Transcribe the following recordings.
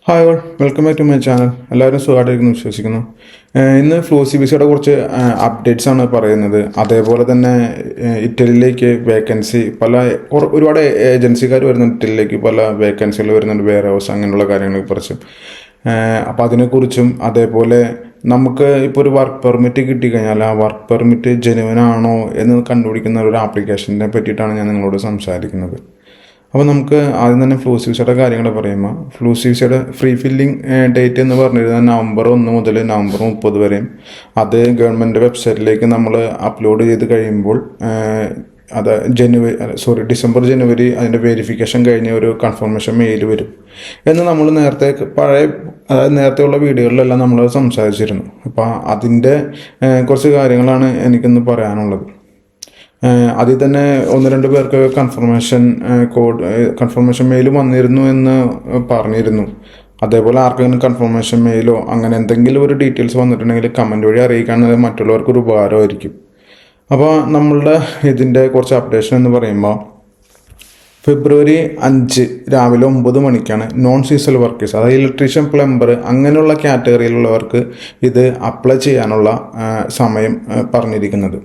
Hi all, welcome back to my channel. എല്ലാവരും സുഖമായിട്ടിരിക്കുന്നു വിശ്വസിക്കുന്നു. ഇന്ന് ഫ്ലൂ സി ബി സിയുടെ കുറച്ച് അപ്ഡേറ്റ്സ് ആണ് പറയുന്നത്. അതേപോലെ തന്നെ ഇറ്റലിയിലേക്ക് വേക്കൻസി ഒരുപാട് ഏജൻസിക്കാർ വരുന്നുണ്ട്. ഇറ്റലിയിലേക്ക് പല വേക്കൻസികൾ വരുന്നുണ്ട്, വെയർ ഹൗസ് അങ്ങനെയുള്ള കാര്യങ്ങളെ കുറിച്ചും. അപ്പോൾ അതിനെക്കുറിച്ചും അതേപോലെ നമുക്ക് ഇപ്പോൾ ഒരു വർക്ക് പെർമിറ്റ് കിട്ടിക്കഴിഞ്ഞാൽ ആ വർക്ക് പെർമിറ്റ് ജെനുവൻ ആണോ എന്ന് കണ്ടുപിടിക്കുന്ന ഒരു ആപ്ലിക്കേഷനെ പറ്റിയിട്ടാണ് ഞാൻ നിങ്ങളോട് സംസാരിക്കുന്നത്. അപ്പോൾ നമുക്ക് ആദ്യം തന്നെ ഫ്ലൂ സി വിസയുടെ കാര്യങ്ങൾ പറയുമ്പോൾ, ഫ്ലൂ സി വിസയുടെ ഫ്രീ ഫില്ലിംഗ് ഡേറ്റ് എന്ന് പറഞ്ഞിരുന്നത് November 1 മുതൽ November 30 വരെയും. അത് ഗവൺമെൻറ് വെബ്സൈറ്റിലേക്ക് നമ്മൾ അപ്ലോഡ് ചെയ്ത് കഴിയുമ്പോൾ അത് ഡിസംബർ ജനുവരി അതിൻ്റെ വെരിഫിക്കേഷൻ കഴിഞ്ഞ് ഒരു കൺഫർമേഷൻ മെയിൽ വരും എന്ന് നമ്മൾ നേരത്തെയുള്ള വീഡിയോകളിലെല്ലാം നമ്മൾ സംസാരിച്ചിരുന്നു. അപ്പോൾ അതിൻ്റെ കുറച്ച് കാര്യങ്ങളാണ് എനിക്കിന്ന് പറയാനുള്ളത്. അതിൽ തന്നെ ഒന്ന് രണ്ട് പേർക്ക് കൺഫർമേഷൻ മെയിൽ വന്നിരുന്നു എന്ന് പറഞ്ഞിരുന്നു. അതേപോലെ ആർക്കെങ്കിലും കൺഫർമേഷൻ മെയിലോ അങ്ങനെ എന്തെങ്കിലും ഒരു ഡീറ്റെയിൽസ് വന്നിട്ടുണ്ടെങ്കിൽ കമൻറ്റ് വഴി അറിയിക്കുകയാണെങ്കിൽ മറ്റുള്ളവർക്കൊരു ഉപകാരമായിരിക്കും. അപ്പോൾ നമ്മളുടെ ഇതിൻ്റെ കുറച്ച് അപ്ഡേഷൻ എന്ന് പറയുമ്പോൾ, February 5 രാവിലെ 9 മണിക്കാണ് നോൺ സീസണൽ വർക്കേഴ്സ്, അതായത് ഇലക്ട്രീഷ്യൻ, പ്ലംബർ അങ്ങനെയുള്ള കാറ്റഗറിയിലുള്ളവർക്ക് ഇത് അപ്ലൈ ചെയ്യാനുള്ള സമയം പറഞ്ഞിരിക്കുന്നത്.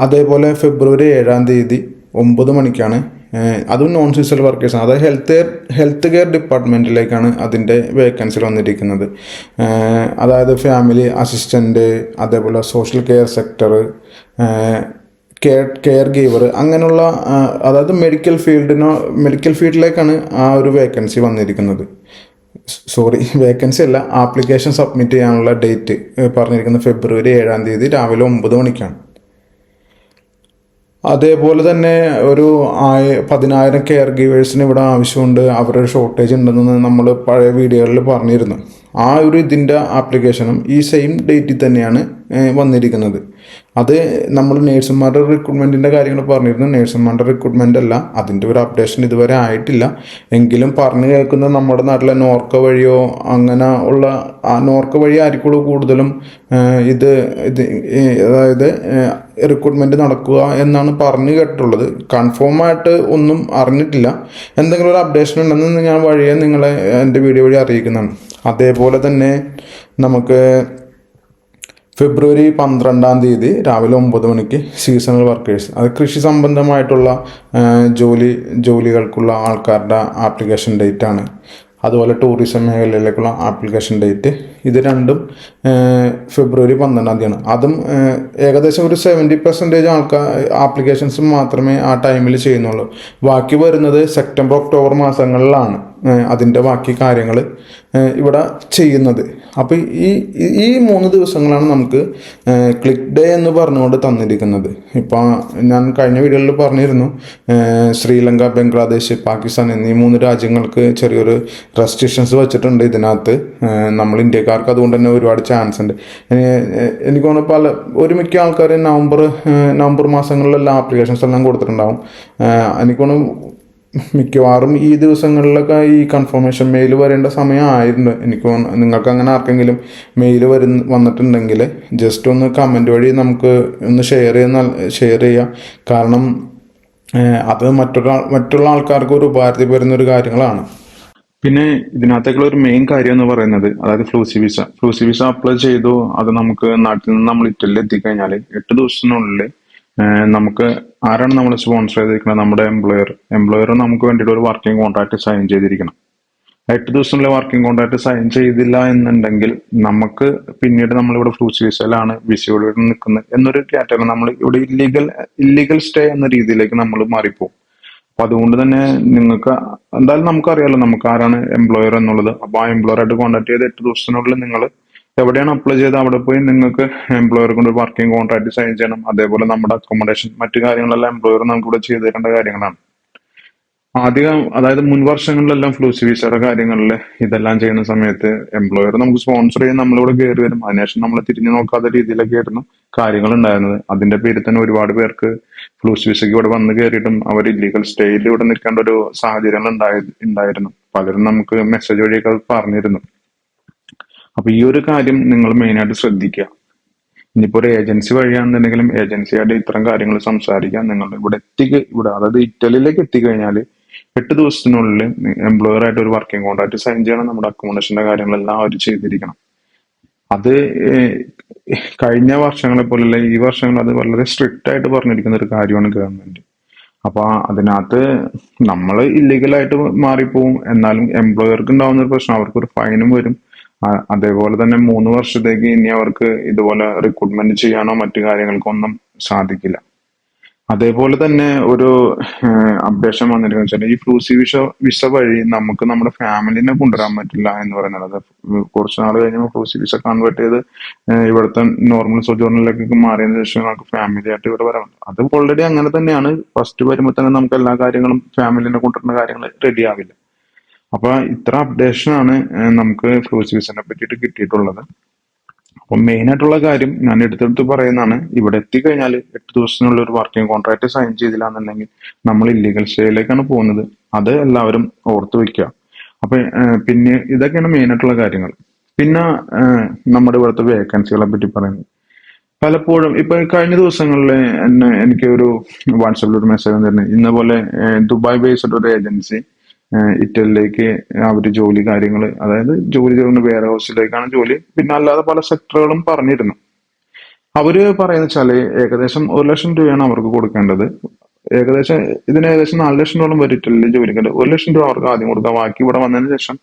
അതേപോലെ February 7 9 മണിക്കാണ്, അതും നോൺ സീസണൽ വർക്കേഴ്സാണ്, അതായത് ഹെൽത്ത് കെയർ ഡിപ്പാർട്ട്മെൻറ്റിലേക്കാണ് അതിൻ്റെ വേക്കൻസി വന്നിരിക്കുന്നത്. അതായത് ഫാമിലി അസിസ്റ്റൻ്റ്, അതേപോലെ social care sector, care giver അങ്ങനെയുള്ള, അതായത് മെഡിക്കൽ ഫീൽഡിലേക്കാണ് ആ ഒരു വേക്കൻസി വന്നിരിക്കുന്നത്. വേക്കൻസി അല്ല, ആപ്ലിക്കേഷൻ സബ്മിറ്റ് ചെയ്യാനുള്ള ഡേറ്റ് പറഞ്ഞിരിക്കുന്നത് February 7 രാവിലെ 9 മണിക്കാണ്. അതേപോലെ തന്നെ ഒരു 10,000 കെയർ ഗീവേഴ്സിന് ഇവിടെ ആവശ്യമുണ്ട്, അവരുടെ ഷോർട്ടേജ് ഉണ്ടെന്ന് നമ്മൾ പഴയ വീഡിയോകളിൽ പറഞ്ഞിരുന്നു. ആ ഒരു ഇതിൻ്റെ ആപ്ലിക്കേഷനും ഈ സെയിം ഡേറ്റിൽ തന്നെയാണ് വന്നിരിക്കുന്നത്. അത് നമ്മൾ നേഴ്സുമാരുടെ റിക്രൂട്ട്മെൻറ്റിൻ്റെ കാര്യങ്ങൾ പറഞ്ഞിരുന്നു. നേഴ്സുമാരുടെ റിക്രൂട്ട്മെൻ്റ് അല്ല, അതിൻ്റെ ഒരു അപ്ഡേഷൻ ഇതുവരെ ആയിട്ടില്ല. എങ്കിലും പറഞ്ഞു കേൾക്കുന്ന നമ്മുടെ നാട്ടിലെ നോർക്ക വഴിയോ അങ്ങനെ ഉള്ള നോർക്ക വഴി ആയിരിക്കുള്ളൂ കൂടുതലും അതായത് റിക്രൂട്ട്മെൻറ്റ് നടക്കുക എന്നാണ് പറഞ്ഞു കേട്ടിട്ടുള്ളത്. കൺഫേം ആയിട്ട് ഒന്നും അറിഞ്ഞിട്ടില്ല. എന്തെങ്കിലും ഒരു അപ്ഡേഷൻ ഉണ്ടെന്ന് ഞാൻ വഴിയെ നിങ്ങളെ എൻ്റെ വീഡിയോ വഴി അറിയിക്കുന്നതാണ്. അതേപോലെ തന്നെ നമുക്ക് February 12 രാവിലെ 9 മണിക്ക് സീസണൽ വർക്കേഴ്സ്, അത് കൃഷി സംബന്ധമായിട്ടുള്ള ജോലികൾക്കുള്ള ആൾക്കാരുടെ ആപ്ലിക്കേഷൻ ഡേറ്റാണ്. അതുപോലെ ടൂറിസം മേഖലയിലേക്കുള്ള ആപ്ലിക്കേഷൻ ഡേറ്റ്, ഇത് രണ്ടും February 12 അതും ഏകദേശം ഒരു 70% ആപ്ലിക്കേഷൻസ് മാത്രമേ ആ ടൈമിൽ ചെയ്യുന്നുള്ളൂ. ബാക്കി വരുന്നത് സെപ്റ്റംബർ ഒക്ടോബർ മാസങ്ങളിലാണ് അതിൻ്റെ ബാക്കി കാര്യങ്ങൾ ഇവിടെ ചെയ്യുന്നത്. അപ്പോൾ ഈ 3 ദിവസങ്ങളാണ് നമുക്ക് ക്ലിക്ക് ഡേ എന്ന് പറഞ്ഞുകൊണ്ട് തന്നിരിക്കുന്നത്. ഇപ്പോൾ ഞാൻ കഴിഞ്ഞ വീഡിയോയിൽ പറഞ്ഞിരുന്നു, ശ്രീലങ്ക, ബംഗ്ലാദേശ്, പാകിസ്ഥാൻ എന്നീ 3 രാജ്യങ്ങൾക്ക് ചെറിയൊരു റെസ്ട്രിക്ഷൻസ് വെച്ചിട്ടുണ്ട് ഇതിനകത്ത്. നമ്മൾ ഇന്ത്യക്കാർക്ക് അതുകൊണ്ട് തന്നെ ഒരുപാട് ചാൻസ് ഉണ്ട്. എനിക്ക് തോന്നുന്നു മിക്ക ആൾക്കാർ നവംബർ മാസങ്ങളിലെല്ലാം ആപ്ലിക്കേഷൻസ് എല്ലാം കൊടുത്തിട്ടുണ്ടാവും. എനിക്ക് തോന്നുന്നു മിക്കവാറും ഈ ദിവസങ്ങളിലൊക്കെ ഈ കൺഫർമേഷൻ മെയിൽ വരേണ്ട സമയമായിരുന്നു. എനിക്ക് നിങ്ങൾക്ക് അങ്ങനെ ആർക്കെങ്കിലും മെയിൽ വന്നിട്ടുണ്ടെങ്കിൽ ജസ്റ്റ് ഒന്ന് കമൻറ്റ് വഴി നമുക്ക് ഒന്ന് ഷെയർ ചെയ്യാം. കാരണം അത് മറ്റുള്ള ആൾക്കാർക്ക് ഒരു ഉപകാരത്തിൽ വരുന്നൊരു കാര്യങ്ങളാണ്. പിന്നെ ഇതിനകത്തേക്കുള്ള ഒരു മെയിൻ കാര്യം എന്ന് പറയുന്നത്, അതായത് ഫ്ലൂ സി വിസ അപ്ലൈ ചെയ്തു, അത് നമുക്ക് നാട്ടിൽ നിന്ന് നമ്മൾ ഇറ്റലിയിൽ എത്തിക്കഴിഞ്ഞാൽ 8 ദിവസത്തിനുള്ളിൽ നമുക്ക് ആരാണ് നമ്മൾ സ്പോൺസർ ചെയ്തിരിക്കുന്നത്, നമ്മുടെ എംപ്ലോയർ നമുക്ക് വേണ്ടിയിട്ട് ഒരു വർക്കിംഗ് കോൺട്രാക്ട് സൈൻ ചെയ്തിരിക്കണം. 8 ദിവസത്തിനുള്ളിൽ വർക്കിംഗ് കോൺട്രാക്ട് സൈൻ ചെയ്തില്ല എന്നുണ്ടെങ്കിൽ നമുക്ക് പിന്നീട് നമ്മളിവിടെ ഫ്ലൂ സി വിസയിലാണ് വിസയോടെ നിൽക്കുന്നത് എന്നൊരു കാറ്റഗറി, നമ്മൾ ഇവിടെ ഇല്ലീഗൽ സ്റ്റേ എന്ന രീതിയിലേക്ക് നമ്മൾ മാറിപ്പോകും. അപ്പൊ അതുകൊണ്ട് തന്നെ നിങ്ങൾക്ക് എന്തായാലും നമുക്കറിയാലോ നമുക്ക് ആരാണ് എംപ്ലോയർ എന്നുള്ളത്. അപ്പൊ ആ എംപ്ലോയറായിട്ട് കോൺടാക്ട് ചെയ്ത് 8 ദിവസത്തിനുള്ളിൽ നിങ്ങൾ എവിടെയാണ് അപ്ലൈ ചെയ്ത് അവിടെ പോയി നിങ്ങൾക്ക് എംപ്ലോയർ കൊണ്ട് വർക്കിംഗ് കോൺട്രാക്ട് സൈൻ ചെയ്യണം. അതേപോലെ നമ്മുടെ അക്കോമഡേഷൻ മറ്റു കാര്യങ്ങളെല്ലാം എംപ്ലോയർ നമുക്ക് ഇവിടെ ചെയ്തു തരേണ്ട കാര്യങ്ങളാണ്. അതായത് മുൻ വർഷങ്ങളിലെല്ലാം ഫ്ലൂ സി വിസയുടെ കാര്യങ്ങളിൽ ഇതെല്ലാം ചെയ്യുന്ന സമയത്ത് എംപ്ലോയർ നമുക്ക് സ്പോൺസർ ചെയ്ത് നമ്മളിവിടെ കയറി വരും. അതിനുശേഷം നമ്മൾ തിരിഞ്ഞു നോക്കാത്ത രീതിയിലൊക്കെ ആയിരുന്നു കാര്യങ്ങൾ ഉണ്ടായിരുന്നത്. അതിന്റെ പേരിൽ തന്നെ ഒരുപാട് പേർക്ക് ഫ്ലൂ സി വിസയ്ക്ക് ഇവിടെ വന്ന് കയറിയിട്ടും അവർ ഇല്ലീഗൽ സ്റ്റേയിൽ ഇവിടെ നിൽക്കേണ്ട ഒരു സാഹചര്യങ്ങൾ ഉണ്ടായിരുന്നു. പലരും നമുക്ക് മെസ്സേജ് വഴിയൊക്കെ പറഞ്ഞിരുന്നു. അപ്പൊ ഈ ഒരു കാര്യം നിങ്ങൾ മെയിനായിട്ട് ശ്രദ്ധിക്കുക. ഇനിയിപ്പോ ഒരു ഏജൻസി വഴിയാണെന്നുണ്ടെങ്കിലും ഏജൻസിയായിട്ട് ഇത്തരം കാര്യങ്ങൾ സംസാരിക്കാം. നിങ്ങൾ ഇവിടെ അതായത് ഇറ്റലിയിലേക്ക് എത്തിക്കഴിഞ്ഞാൽ 8 ദിവസത്തിനുള്ളിൽ എംപ്ലോയർ ആയിട്ട് ഒരു വർക്കിംഗ് കോൺട്രാക്ട് സൈൻ ചെയ്യണം. നമ്മുടെ അക്കോമഡേഷന്റെ കാര്യങ്ങളെല്ലാം അവർ ചെയ്തിരിക്കണം. അത് കഴിഞ്ഞ വർഷങ്ങളെ പോലുള്ള ഈ വർഷങ്ങൾ അത് വളരെ സ്ട്രിക്റ്റ് ആയിട്ട് പറഞ്ഞിരിക്കുന്ന ഒരു കാര്യമാണ് ഗവൺമെന്റ്. അപ്പൊ അതിനകത്ത് നമ്മൾ ഇല്ലീഗലായിട്ട് മാറിപ്പോവും. എന്നാലും എംപ്ലോയർക്ക് ഉണ്ടാവുന്ന ഒരു പ്രശ്നം, അവർക്കൊരു ഫൈനും വരും. അതേപോലെ തന്നെ 3 വർഷത്തേക്ക് ഇനി അവർക്ക് ഇതുപോലെ റിക്രൂട്ട്മെന്റ് ചെയ്യാനോ മറ്റു കാര്യങ്ങൾക്കോ ഒന്നും സാധിക്കില്ല. അതേപോലെ തന്നെ ഒരു അപ്ഡേഷൻ വന്നിരിക്കുന്നത് വെച്ചാൽ ഈ ഫ്ലൂസി വിസ വഴി നമുക്ക് നമ്മുടെ ഫാമിലിനെ കൊണ്ടുവരാൻ പറ്റില്ല എന്ന് പറയുന്നത്. അത് കുറച്ച് നാൾ കഴിഞ്ഞപ്പോൾ ഫ്ലൂസി വിസ കൺവേർട്ട് ചെയ്ത് ഇവിടുത്തെ നോർമൽ സോജോർണിലേക്ക് മാറിയതിനു ശേഷം നമുക്ക് ഫാമിലി ആയിട്ട് ഇവിടെ വരാം. അത് ഓൾറെഡി അങ്ങനെ തന്നെയാണ്. ഫസ്റ്റ് വരുമ്പോൾ തന്നെ നമുക്ക് എല്ലാ കാര്യങ്ങളും ഫാമിലിനെ കൊണ്ടുവരുന്ന കാര്യങ്ങൾ റെഡി ആവില്ല. അപ്പൊ ഇത്ര അപ്ഡേഷനാണ് നമുക്ക് ഫ്ലൂസി വിസനെ പറ്റിയിട്ട് കിട്ടിയിട്ടുള്ളത്. അപ്പൊ മെയിൻ ആയിട്ടുള്ള കാര്യം ഞാൻ എടുത്തെടുത്ത് പറയുന്നതാണ്, ഇവിടെ എത്തിക്കഴിഞ്ഞാൽ 8 ദിവസത്തിനുള്ള ഒരു വർക്കിംഗ് കോൺട്രാക്ട് സൈൻ ചെയ്തില്ല എന്നുണ്ടെങ്കിൽ നമ്മൾ ഇല്ലീഗൽ സ്റ്റേയിലേക്കാണ് പോകുന്നത്. അത് എല്ലാവരും ഓർത്ത് വെക്കുക. അപ്പൊ പിന്നെ ഇതൊക്കെയാണ് മെയിൻ ആയിട്ടുള്ള കാര്യങ്ങൾ. പിന്നെ നമ്മുടെ ഇവിടുത്തെ വേക്കൻസികളെ പറ്റി പറയുന്നത്, പലപ്പോഴും ഇപ്പൊ കഴിഞ്ഞ ദിവസങ്ങളിൽ എനിക്ക് ഒരു വാട്സാപ്പിൽ ഒരു മെസ്സേജ് തരുന്നത്, ഇന്നപോലെ ദുബായ് ബേസ്ഡ് ഒരു ഏജൻസി ഇറ്റലിയിലേക്ക് അവര് ജോലി കാര്യങ്ങൾ, അതായത് ജോലി ചെയ്യുന്ന വെയർ ഹൗസിലേക്കാണ് ജോലി, പിന്നെ അല്ലാതെ പല സെക്ടറുകളും പറഞ്ഞിരുന്നു. അവര് പറയുന്ന വെച്ചാല് ഏകദേശം 1 ലക്ഷം രൂപയാണ് അവർക്ക് കൊടുക്കേണ്ടത്. ഏകദേശം 4 ലക്ഷം രൂപ വരും ഇറ്റലിയിൽ ജോലിക്കേണ്ടത്. 1 ലക്ഷം രൂപ അവർക്ക് ആദ്യം കൊടുക്കുക, ബാക്കി ഇവിടെ വന്നതിന് ശേഷം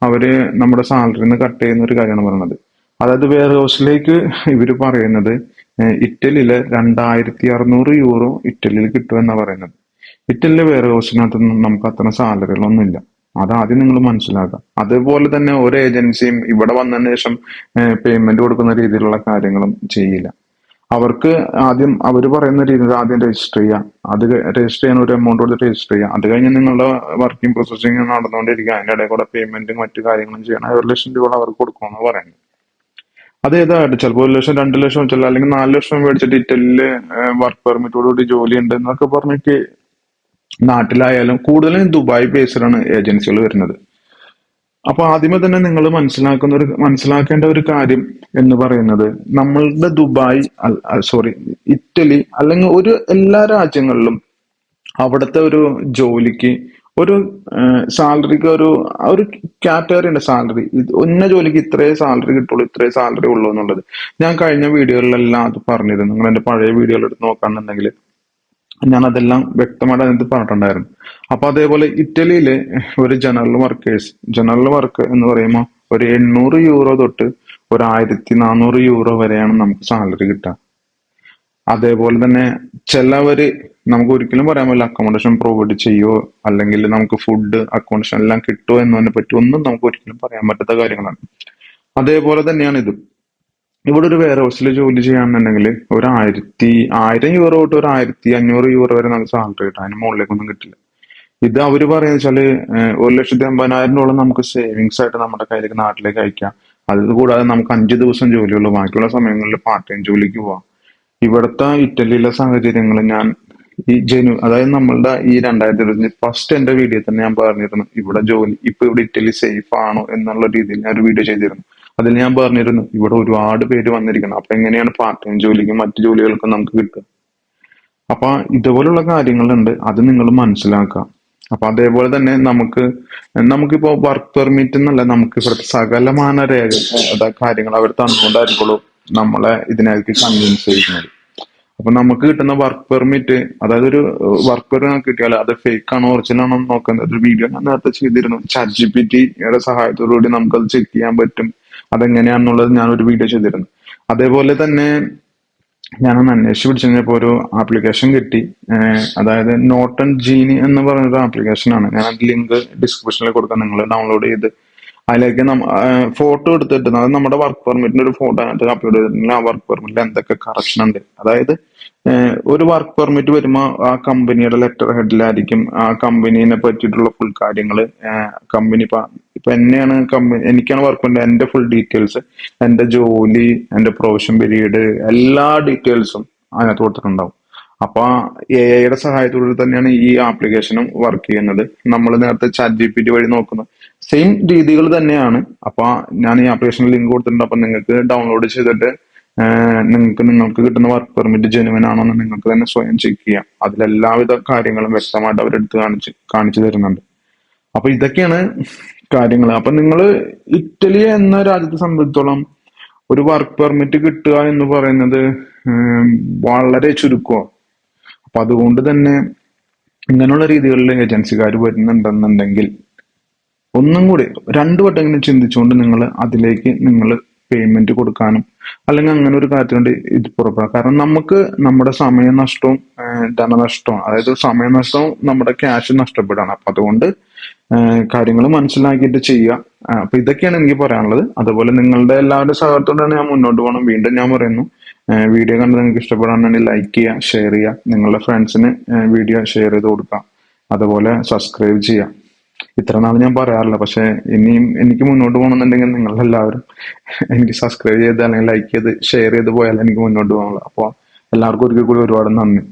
അവര് നമ്മുടെ സാലറിന്ന് കട്ട് ചെയ്യുന്ന ഒരു കാര്യമാണ് പറയുന്നത്. അതായത് വെയർ ഹൗസിലേക്ക് ഇവര് പറയുന്നത് ഇറ്റലിയിലെ 2600 യൂറോ ഇറ്റലിയിൽ കിട്ടുമെന്നാണ് പറയുന്നത്. ഇറ്റലിയിലെ വെയർ ഹൗസിനകത്തൊന്നും നമുക്ക് അത്ര സാലറികളൊന്നും ഇല്ല. അതാദ്യം നിങ്ങൾ മനസ്സിലാക്കുക. അതുപോലെ തന്നെ ഒരു ഏജൻസിയും ഇവിടെ വന്നതിന് ശേഷം പേയ്മെന്റ് കൊടുക്കുന്ന രീതിയിലുള്ള കാര്യങ്ങളും ചെയ്യില്ല. അവർക്ക് ആദ്യം അവർ പറയുന്ന രീതിയിൽ ആദ്യം രജിസ്റ്റർ ചെയ്യുക, അത് രജിസ്റ്റർ ചെയ്യാൻ ഒരു എമൗണ്ട് കൊടുത്ത് രജിസ്റ്റർ ചെയ്യുക, അത് കഴിഞ്ഞ് നിങ്ങളുടെ വർക്കിംഗ് പ്രോസസ്സിംഗ് നടന്നുകൊണ്ടിരിക്കുക, അതിന്റെ ഇടയിൽ കൂടെ പേയ്മെന്റും മറ്റു കാര്യങ്ങളും ചെയ്യണം. 1 ലക്ഷം രൂപ അവർക്ക് കൊടുക്കുമെന്ന് പറയുന്നത്. അത് ഏതായിട്ട് ചിലപ്പോൾ 1 ലക്ഷം 2 ലക്ഷം ചില അല്ലെങ്കിൽ 4 ലക്ഷം മേടിച്ചിട്ട് ഇറ്റലിയില് വർക്ക് പെർമിറ്റോടുകൂടി ജോലി ഉണ്ട് എന്നൊക്കെ പറഞ്ഞിട്ട് നാട്ടിലായാലും കൂടുതലും ദുബായ് ബേസ്ഡിലാണ് ഏജൻസികൾ വരുന്നത്. അപ്പൊ ആദ്യമേ തന്നെ നിങ്ങൾ മനസ്സിലാക്കേണ്ട ഒരു കാര്യം എന്ന് പറയുന്നത്, നമ്മളുടെ ദുബായ് ഇറ്റലി അല്ലെങ്കിൽ എല്ലാ രാജ്യങ്ങളിലും അവിടുത്തെ ഒരു ജോലിക്ക് ഒരു സാലറിക്ക് ഒരു കാറ്റഗറി ഉണ്ട്. സാലറി ഒന്ന ജോലിക്ക് ഇത്രേ സാലറി കിട്ടുള്ളൂ, ഇത്രേ സാലറി ഉള്ളൂ എന്നുള്ളത് ഞാൻ കഴിഞ്ഞ വീഡിയോകളിലെല്ലാം അത് പറഞ്ഞിരുന്നു. നിങ്ങൾ എന്റെ പഴയ വീഡിയോകൾ എടുത്ത് നോക്കാന്നുണ്ടെങ്കിൽ ഞാൻ അതെല്ലാം വ്യക്തമായിട്ട് അതിനകത്ത് പറഞ്ഞിട്ടുണ്ടായിരുന്നു. അപ്പൊ അതേപോലെ ഇറ്റലിയില് ഒരു ജനറൽ വർക്ക് എന്ന് പറയുമ്പോൾ ഒരു 800 യൂറോ തൊട്ട് ഒരു 1400 യൂറോ വരെയാണ് നമുക്ക് സാലറി കിട്ടുക. അതേപോലെ തന്നെ ചിലവര് നമുക്ക് ഒരിക്കലും പറയാൻ പറ്റില്ല അക്കോമഡേഷൻ പ്രൊവൈഡ് ചെയ്യുമോ അല്ലെങ്കിൽ നമുക്ക് ഫുഡ് അക്കോമഡേഷൻ എല്ലാം കിട്ടുമോ എന്നതിനെ പറ്റി ഒന്നും നമുക്ക് ഒരിക്കലും പറയാൻ പറ്റാത്ത കാര്യങ്ങളാണ്. അതേപോലെ തന്നെയാണ് ഇതും. ഇവിടെ ഒരു വെയർ ഹൗസിൽ ജോലി ചെയ്യാന്നുണ്ടെങ്കിൽ ഒരു 1000 യൂറോ തൊട്ട് ഒരു 1500 യൂറോ വരെ നമുക്ക് സാലറി കിട്ടും. അതിന് മുകളിലേക്കൊന്നും കിട്ടില്ല. ഇത് അവര് പറയുന്നത് വെച്ചാല് 1,80,000 നമുക്ക് സേവിങ്സ് ആയിട്ട് നമ്മുടെ കയ്യിലേക്ക് നാട്ടിലേക്ക് അയക്കാം. അത് കൂടാതെ നമുക്ക് 5 ദിവസം ജോലിയുള്ളൂ, ബാക്കിയുള്ള സമയങ്ങളിൽ പാർട്ട് ടൈം ജോലിക്ക് പോവാം. ഇവിടുത്തെ ഇറ്റലിയിലെ സാഹചര്യങ്ങൾ ഞാൻ അതായത് നമ്മളുടെ ഈ 2020 ഫസ്റ്റ് എന്റെ വീഡിയോ തന്നെ ഞാൻ പറഞ്ഞിരുന്നു, ഇവിടെ ഇവിടെ ഇറ്റലി സേഫ് ആണോ എന്നുള്ള രീതിയിൽ ഞാൻ ഒരു വീഡിയോ ചെയ്തിരുന്നു. അതിൽ ഞാൻ പറഞ്ഞിരുന്നു ഇവിടെ ഒരുപാട് പേര് വന്നിരിക്കണം. അപ്പൊ എങ്ങനെയാണ് പാർട്ട് ടൈം ജോലിക്കും മറ്റു ജോലികൾക്കും നമുക്ക് കിട്ടുക? അപ്പൊ ഇതുപോലുള്ള കാര്യങ്ങളുണ്ട്, അത് നിങ്ങൾ മനസ്സിലാക്കുക. അപ്പൊ അതേപോലെ തന്നെ നമുക്കിപ്പോ വർക്ക് പെർമിറ്റ് എന്നല്ല, നമുക്ക് ഇവിടുത്തെ സകലമാന കാര്യങ്ങൾ അവർ തന്നുകൊണ്ടായിരിക്കുള്ളൂ നമ്മളെ ഇതിനകത്ത് കൺവിൻസ് ചെയ്യുന്നത്. അപ്പൊ നമുക്ക് കിട്ടുന്ന വർക്ക് പെർമിറ്റ്, അതായത് ഒരു വർക്ക് പെർമിറ്റ് കിട്ടിയാൽ അത് ഫേക്ക് ആണോ ഒറിജിനൽ ആണോ നോക്കുന്നത് ഒരു വീഡിയോ ഞാൻ നേരത്തെ ചെയ്തിരുന്നു. ChatGPTയുടെ സഹായത്തോടുകൂടി നമുക്കത് ചെക്ക് ചെയ്യാൻ പറ്റും അതെങ്ങനെയാണെന്നുള്ളത് ഞാൻ ഒരു വീഡിയോ ചെയ്തിരുന്നു. അതേപോലെ തന്നെ ഞാനൊന്ന് അന്വേഷിച്ച് പിടിച്ചു കഴിഞ്ഞപ്പോ ഒരു ആപ്ലിക്കേഷൻ കിട്ടി. അതായത് നോട്ടൺ ജീനി എന്ന് പറയുന്ന ആപ്ലിക്കേഷൻ ആണ്. ഞാൻ ലിങ്ക് ഡിസ്ക്രിപ്ഷനിൽ കൊടുക്കാം, നിങ്ങൾ ഡൗൺലോഡ് ചെയ്ത് അതിലേക്ക് ഫോട്ടോ എടുത്തിട്ട്, അത് നമ്മുടെ വർക്ക് പെർമിറ്റിന്റെ ഒരു ഫോട്ടോ അതിനകത്ത് അപ്ലോഡ് ചെയ്തിട്ടുണ്ടെങ്കിൽ ആ വർക്ക് പെർമിറ്റിൽ എന്തൊക്കെ കറക്ഷൻ ഉണ്ട്, അതായത് ഒരു വർക്ക് പെർമിറ്റ് വരുമ്പോൾ ആ കമ്പനിയുടെ ലെറ്റർ ഹെഡിലായിരിക്കും ആ കമ്പനീനെ പറ്റിയിട്ടുള്ള ഫുൾ കാര്യങ്ങൾ. കമ്പനി ഇപ്പൊ എനിക്കാണ് വർക്ക് പെർമിറ്റ്, എന്റെ ഫുൾ ഡീറ്റെയിൽസ്, എന്റെ ജോലി, എന്റെ പ്രൊഫഷൻ പീരീഡ്, എല്ലാ ഡീറ്റെയിൽസും അതിനകത്ത് കൊടുത്തിട്ടുണ്ടാവും. അപ്പൊ AI സഹായത്തോടെ തന്നെയാണ് ഈ ആപ്ലിക്കേഷനും വർക്ക് ചെയ്യുന്നത്. നമ്മൾ നേരത്തെ ChatGPT വഴി നോക്കുന്നത് സെയിം രീതികൾ തന്നെയാണ്. അപ്പൊ ഞാൻ ഈ ആപ്ലിക്കേഷൻ ലിങ്ക് കൊടുത്തിട്ടുണ്ട്. അപ്പൊ നിങ്ങൾക്ക് ഡൗൺലോഡ് ചെയ്തിട്ട് നിങ്ങൾക്ക് കിട്ടുന്ന വർക്ക് പെർമിറ്റ് ജെനുവൻ ആണോ എന്ന് നിങ്ങൾക്ക് തന്നെ സ്വയം ചെക്ക് ചെയ്യാം. അതിലെല്ലാവിധ കാര്യങ്ങളും വ്യക്തമായിട്ട് അവരെടുത്ത് കാണിച്ചു തരുന്നുണ്ട്. അപ്പൊ ഇതൊക്കെയാണ് കാര്യങ്ങൾ. അപ്പൊ നിങ്ങൾ ഇറ്റലി എന്ന രാജ്യത്തെ സംബന്ധിച്ചോളം ഒരു വർക്ക് പെർമിറ്റ് കിട്ടുക എന്ന് പറയുന്നത് വളരെ ചുരുക്കമാണ്. അപ്പൊ അതുകൊണ്ട് തന്നെ ഇങ്ങനെയുള്ള രീതികളിൽ ഏജൻസിക്കാർ വരുന്നുണ്ടെന്നുണ്ടെങ്കിൽ ഒന്നും കൂടി രണ്ടു വട്ടമെങ്കിലും ചിന്തിച്ചുകൊണ്ട് നിങ്ങൾ അതിലേക്ക് നിങ്ങൾ പേയ്മെന്റ് കൊടുക്കാനും അല്ലെങ്കിൽ അങ്ങനെ ഒരു കാര്യത്തിനുണ്ട് ഇത് പുറപ്പെടാം. കാരണം നമുക്ക് നമ്മുടെ സമയനഷ്ടവും ധനനഷ്ടവും, അതായത് സമയനഷ്ടവും നമ്മുടെ ക്യാഷ് നഷ്ടപ്പെടാണ്. അപ്പൊ അതുകൊണ്ട് കാര്യങ്ങൾ മനസ്സിലാക്കിയിട്ട് ചെയ്യുക. അപ്പൊ ഇതൊക്കെയാണ് എനിക്ക് പറയാനുള്ളത്. അതുപോലെ നിങ്ങളുടെ എല്ലാവരുടെ സഹകരണത്തോടെയാണ് ഞാൻ മുന്നോട്ട് പോകണം. വീണ്ടും ഞാൻ പറയുന്നു, വീഡിയോ കണ്ട് നിങ്ങൾക്ക് ഇഷ്ടപ്പെടാന്നുണ്ടെങ്കിൽ ലൈക്ക് ചെയ്യുക, ഷെയർ ചെയ്യുക, നിങ്ങളുടെ ഫ്രണ്ട്സിന് വീഡിയോ ഷെയർ ചെയ്ത് കൊടുക്കുക, അതുപോലെ സബ്സ്ക്രൈബ് ചെയ്യുക. ഇത്ര നാൾ ഞാൻ പറയാറില്ല, പക്ഷെ ഇനിയും എനിക്ക് മുന്നോട്ട് പോകണമെന്നുണ്ടെങ്കിൽ നിങ്ങളെല്ലാവരും എനിക്ക് സബ്സ്ക്രൈബ് ചെയ്ത് അല്ലെങ്കിൽ ലൈക്ക് ചെയ്ത് ഷെയർ ചെയ്ത് പോയാൽ എനിക്ക് മുന്നോട്ട് പോകാനുള്ളൂ. അപ്പോൾ എല്ലാവർക്കും ഒരിക്കൽ കൂടി ഒരുപാട് നന്ദി.